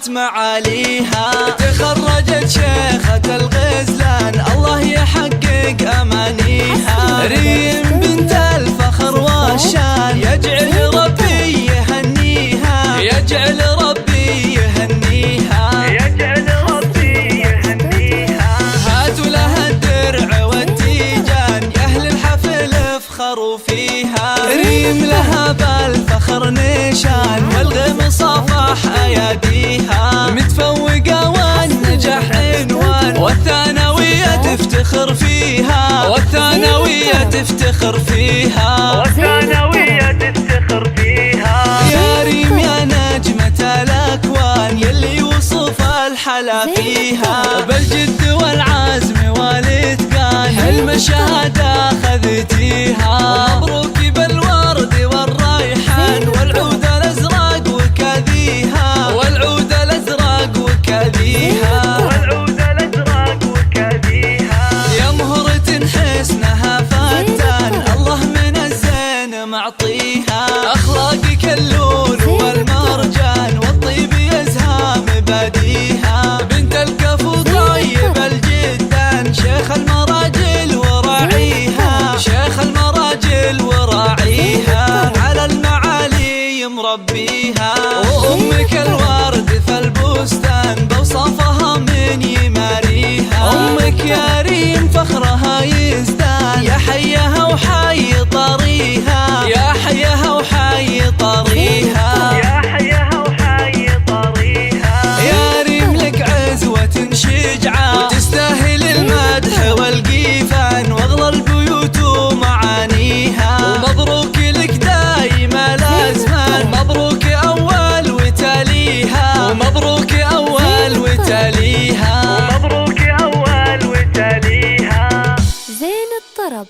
عرفت معاليها. تخرجت شيخة الغزلان الله يحقق أمانيها. ريم بنت الفخر والشان يجعل ربي يهنيها، يجعل ربي يهنيها، يجعل ربي يهنيها. هاتوا لها الدرع والتيجان يا أهل الحفل افخروا فيها. ريم لها بالفخر نشان والغم صافح أياديها. متفوقة والنجاح عنوان والثانوية تفتخر فيها، والثانوية تفتخر فيها، والثانوية تفتخر فيها. يا ريم يا نجمة الأكوان يلي وصف الحلا فيها. بالجد والعزم والإتقان حلم الشهادة خذتيها. مبروك بالورد والريحان والعود الأزرق وكذيها، والعود الأزرق وكذيها، والعود الأزرق وكذيها. يا مهرة حسنها فتان الله من الزين معطيها. أخلاقك اللون والمرجان والطيب يزهى مباديها. بنت الكفو طيب الجدان شيخ المراجل وراعيها، شيخ المراجل وراعيها. على المعالي مربيها. وأمك الورد في البستان بوصفها من يماريها. أمك يا ريم فخرها يزدان يا حيها وحي طريها، يا حيها وحي طريها، يا حيها وحي طريها. يا ريم لك عزوة شجعة وتستاهل المدح والقيفان واغلى البيوت ومعانيها. ومبروك لك دايم الأزمان، مبروك أول وتاليها، ومبروك أول وتاليها، ومبروك أول وتاليها. زين الطرب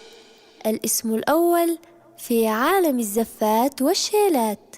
الاسم الأول في عالم الزفات والشيلات.